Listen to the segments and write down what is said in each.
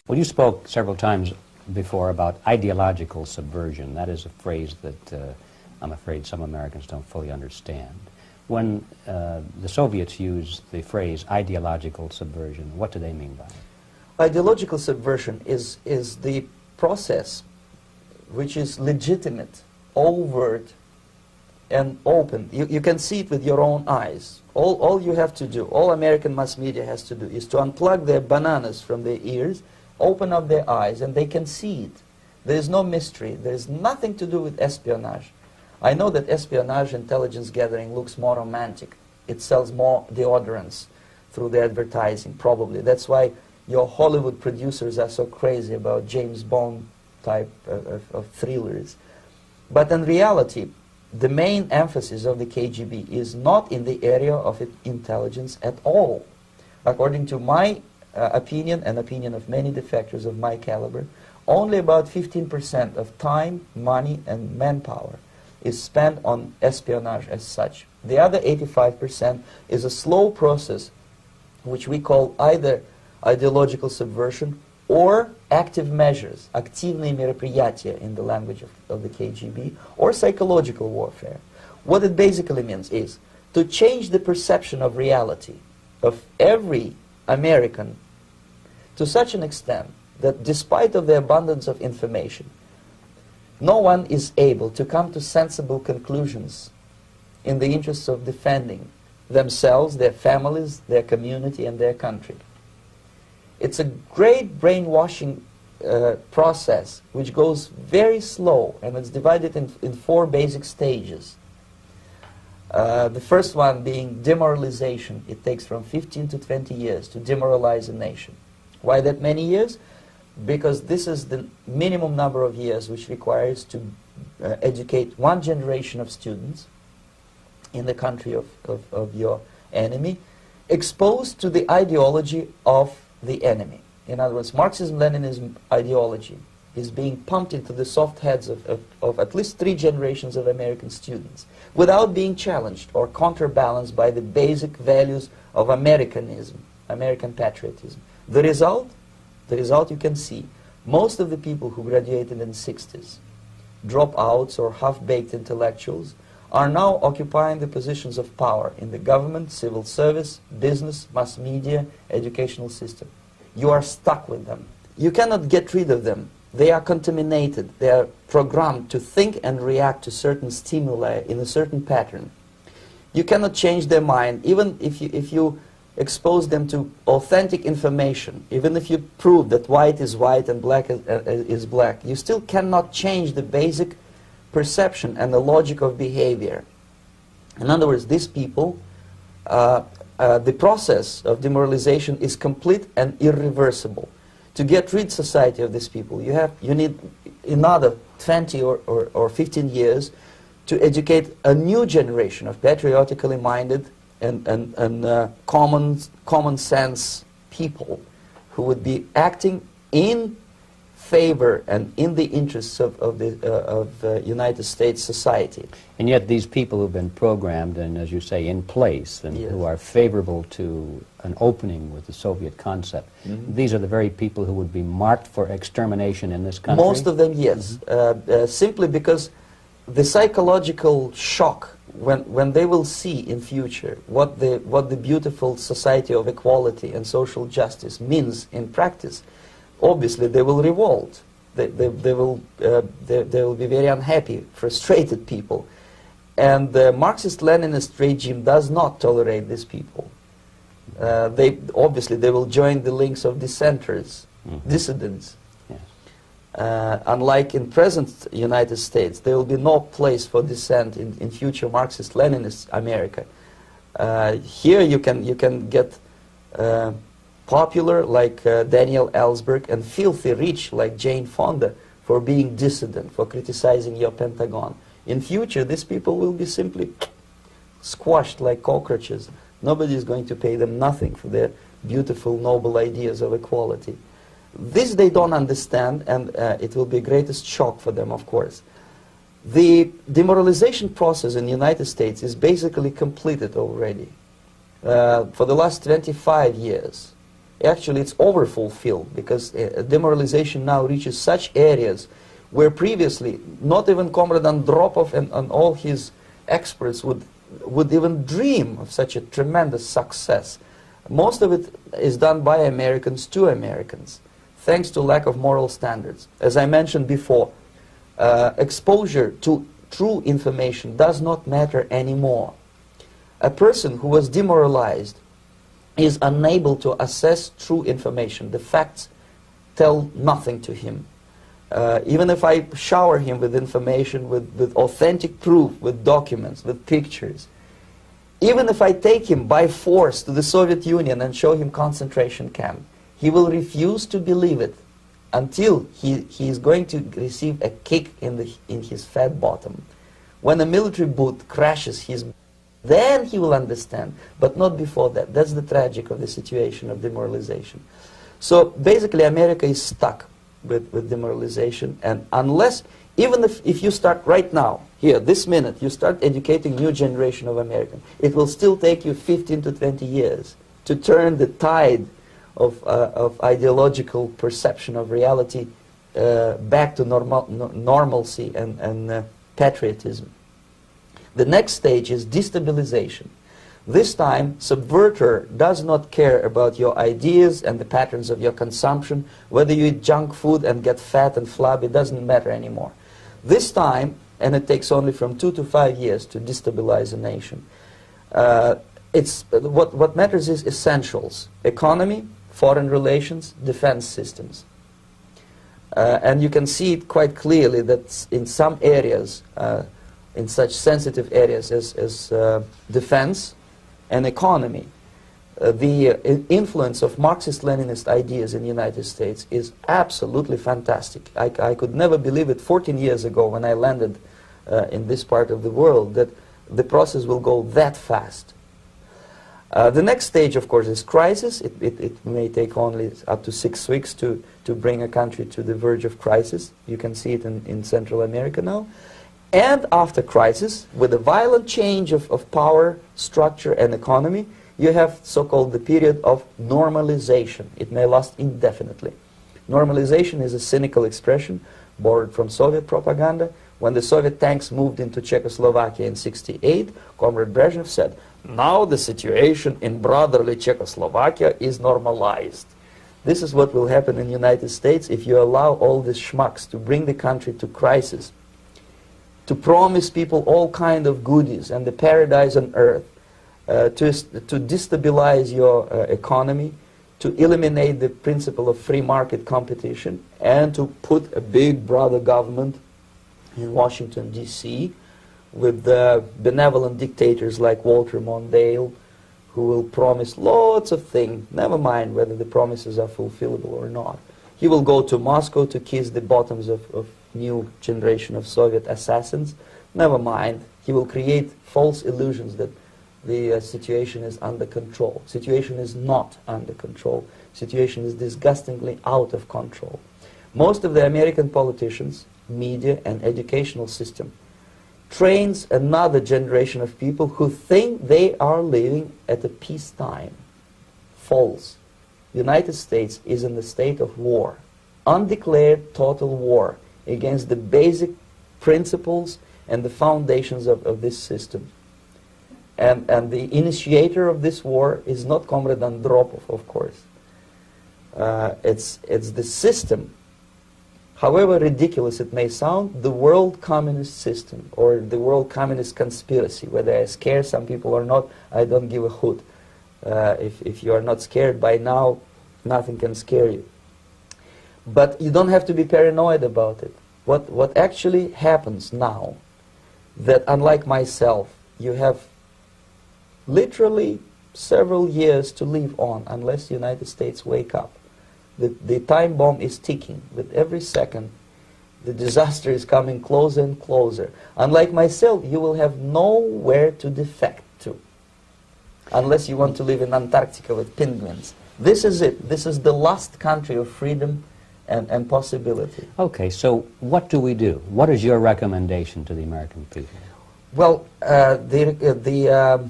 Well, you spoke several times before about ideological subversion. That is a phrase that I'm afraid some Americans don't fully understand. When the Soviets used the phrase ideological subversion, what do they mean by it? Ideological subversion is the process which is legitimate, overt, and open. You can see it with your own eyes. All you have to do, all American mass media has to do, is to unplug their bananas from their ears, open up their eyes, and they can see it. There is no mystery. There is nothing to do with espionage. I know that espionage intelligence gathering looks more romantic. It sells more deodorants through the advertising, probably. That's why your Hollywood producers are so crazy about James Bond type of thrillers. But in reality, the main emphasis of the KGB is not in the area of intelligence at all. According to my opinion and opinion of many defectors of my caliber, only about 15% of time, money, and manpower is spent on espionage as such. The other 85% is a slow process which we call either ideological subversion or active measures, активные мероприятия in the language of the KGB, or psychological warfare. What it basically means is to change the perception of reality of every American to such an extent that despite of the abundance of information, no one is able to come to sensible conclusions in the interests of defending themselves, their families, their community, and their country. It's a great brainwashing process which goes very slow, and it's divided in 4 basic stages. The first one being demoralization. It takes from 15 to 20 years to demoralize a nation. Why that many years? Because this is the minimum number of years which requires to educate one generation of students in the country of your enemy, exposed to the ideology of the enemy. In other words, Marxism-Leninism ideology is being pumped into the soft heads of at least 3 generations of American students without being challenged or counterbalanced by the basic values of Americanism, American patriotism. The result you can see. Most of the people who graduated in the 60s, dropouts or half-baked intellectuals, are now occupying the positions of power in the government, civil service, business, mass media, educational system. You are stuck with them. You cannot get rid of them. They are contaminated. They are programmed to think and react to certain stimuli in a certain pattern. You cannot change their mind, even if you expose them to authentic information, even if you prove that white is white and black is black, you still cannot change the basic perception and the logic of behavior. In other words, these people, the process of demoralization is complete and irreversible. To get rid society of these people, you need another 20 or 15 years to educate a new generation of patriotically minded and common sense people who would be acting in favor and in the interests of United States society. And yet these people who've been programmed and, as you say, in place, and Yes. who are favorable to an opening with the Soviet concept, these are the very people who would be marked for extermination in this country? Most of them, yes. Simply because the psychological shock when they will see in future what the beautiful society of equality and social justice means in practice, obviously they will revolt. They will be very unhappy, frustrated people. And the Marxist-Leninist regime does not tolerate these people. Obviously they will join the links of dissenters, dissidents. Unlike in present United States, there will be no place for dissent in future Marxist-Leninist America. Here you can get popular like Daniel Ellsberg and filthy rich like Jane Fonda for being dissident, for criticizing your Pentagon. In future, these people will be simply squashed like cockroaches. Nobody is going to pay them nothing for their beautiful, noble ideas of equality. This they don't understand, and it will be greatest shock for them, of course. The demoralization process in the United States is basically completed already. For the last 25 years, actually it's overfulfilled, because demoralization now reaches such areas where previously not even Comrade Andropov and all his experts would even dream of such a tremendous success. Most of it is done by Americans to Americans, thanks to lack of moral standards. As I mentioned before, exposure to true information does not matter anymore. A person who was demoralized is unable to assess true information. The facts tell nothing to him. Even if I shower him with information, with authentic proof, with documents, with pictures, even if I take him by force to the Soviet Union and show him concentration camp, he will refuse to believe it until he is going to receive a kick in his fat bottom. When a military boot crashes then he will understand, but not before that. That's the tragic of the situation of demoralization. So basically America is stuck with demoralization, and unless, even if you start right now, here, this minute, you start educating new generation of Americans, it will still take you 15 to 20 years to turn the tide of ideological perception of reality back to normalcy and patriotism. The next stage is destabilization. This time, subverter does not care about your ideas and the patterns of your consumption. Whether you eat junk food and get fat and flabby, it doesn't matter anymore. This time, and it takes only from 2 to 5 years to destabilize a nation, what matters is essentials: economy, foreign relations, defense systems. And you can see it quite clearly that in some areas, in such sensitive areas as defense and economy, the influence of Marxist-Leninist ideas in the United States is absolutely fantastic. I could never believe it 14 years ago when I landed in this part of the world, that the process will go that fast. The next stage, of course, is crisis. It may take only up to 6 weeks to bring a country to the verge of crisis. You can see it in Central America now. And after crisis, with a violent change of power, structure, and economy, you have so-called the period of normalization. It may last indefinitely. Normalization is a cynical expression borrowed from Soviet propaganda. When the Soviet tanks moved into Czechoslovakia in '68, Comrade Brezhnev said, "Now the situation in brotherly Czechoslovakia is normalized." This is what will happen in the United States if you allow all these schmucks to bring the country to crisis, to promise people all kind of goodies and the paradise on earth, to destabilize your economy, to eliminate the principle of free market competition, and to put a big brother government in Washington, D.C., with benevolent dictators like Walter Mondale, who will promise lots of things, never mind whether the promises are fulfillable or not. He will go to Moscow to kiss the bottoms of new generation of Soviet assassins. Never mind. He will create false illusions that the situation is under control. Situation is not under control. Situation is disgustingly out of control. Most of the American politicians, media, and educational system trains another generation of people who think they are living at a peacetime. False. The United States is in the state of war, undeclared total war against the basic principles and the foundations of this system. And the initiator of this war is not Comrade Andropov, of course. It's the system. However ridiculous it may sound, the world communist system, or the world communist conspiracy. Whether I scare some people or not, I don't give a hoot. If you are not scared by now, nothing can scare you. But you don't have to be paranoid about it. What actually happens now, that unlike myself, you have literally several years to live on unless the United States wake up. The time bomb is ticking. With every second, the disaster is coming closer and closer. Unlike myself, you will have nowhere to defect to, unless you want to live in Antarctica with penguins. This is it. This is the last country of freedom and possibility. Okay, so what do we do? What is your recommendation to the American people? Well, the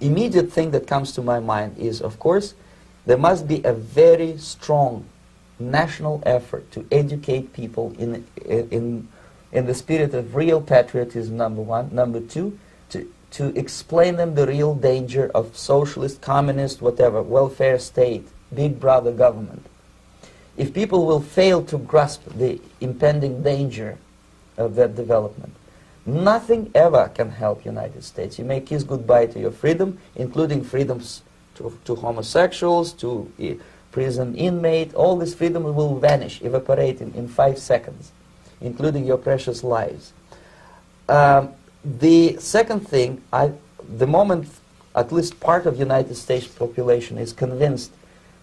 immediate thing that comes to my mind is, of course, There must be a very strong national effort to educate people in the spirit of real patriotism, number one. Number two, to explain them the real danger of socialist, communist, whatever, welfare state, big brother government. If people will fail to grasp the impending danger of that development, nothing ever can help United States. You may kiss goodbye to your freedom, including freedoms to homosexuals, to prison inmate. All this freedom will vanish, evaporate in 5 seconds, including your precious lives. The second thing, the moment at least part of United States population is convinced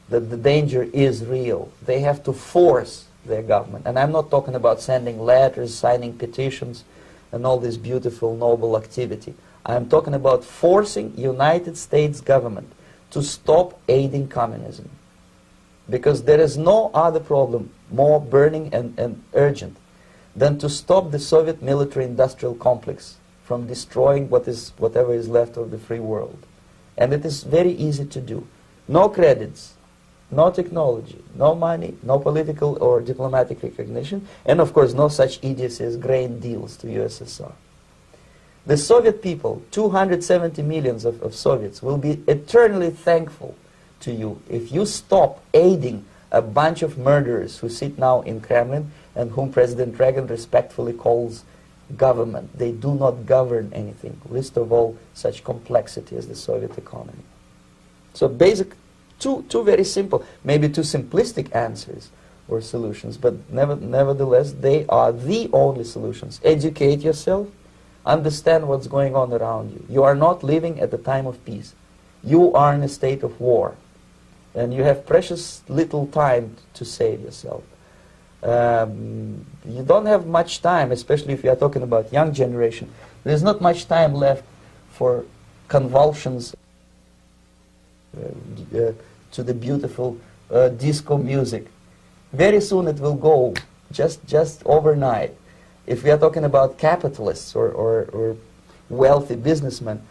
that the danger is real, they have to force their government. And I'm not talking about sending letters, signing petitions, and all this beautiful, noble activity. I'm talking about forcing United States government to stop aiding communism. Because there is no other problem more burning and urgent than to stop the Soviet military-industrial complex from destroying whatever is left of the free world. And it is very easy to do. No credits, no technology, no money, no political or diplomatic recognition, and of course no such idiocy as grain deals to USSR. The Soviet people, 270 millions of Soviets, will be eternally thankful to you if you stop aiding a bunch of murderers who sit now in Kremlin and whom President Reagan respectfully calls government. They do not govern anything, least of all such complexity as the Soviet economy. So two very simple, maybe too simplistic answers or solutions, but nevertheless they are the only solutions. Educate yourself, understand what's going on around you. You are not living at a time of peace. You are in a state of war, and you have precious little time to save yourself. You don't have much time, especially if you are talking about young generation. There's not much time left for convulsions to the beautiful disco music. Very soon it will go, just overnight. If we are talking about capitalists or wealthy businessmen,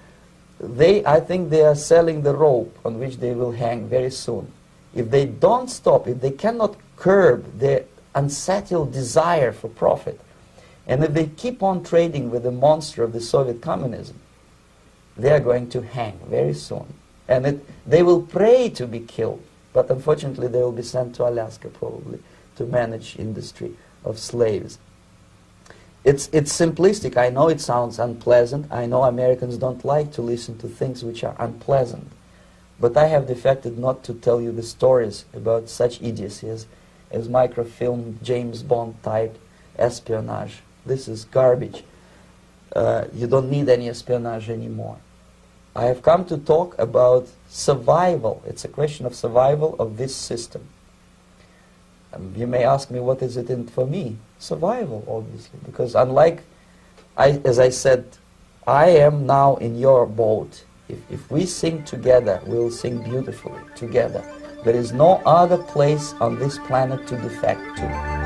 I think they are selling the rope on which they will hang very soon. If they don't stop, if they cannot curb their unsettled desire for profit, and if they keep on trading with the monster of the Soviet communism, they are going to hang very soon. And they will pray to be killed, but unfortunately they will be sent to Alaska probably to manage industry of slaves. It's simplistic. I know it sounds unpleasant. I know Americans don't like to listen to things which are unpleasant. But I have defected not to tell you the stories about such idiocy as microfilm, James Bond type espionage. This is garbage. You don't need any espionage anymore. I have come to talk about survival. It's a question of survival of this system. You may ask me, what is it in for me? Survival, obviously, because unlike, as I said, I am now in your boat. If we sing together, we'll sing beautifully together. There is no other place on this planet to defect to.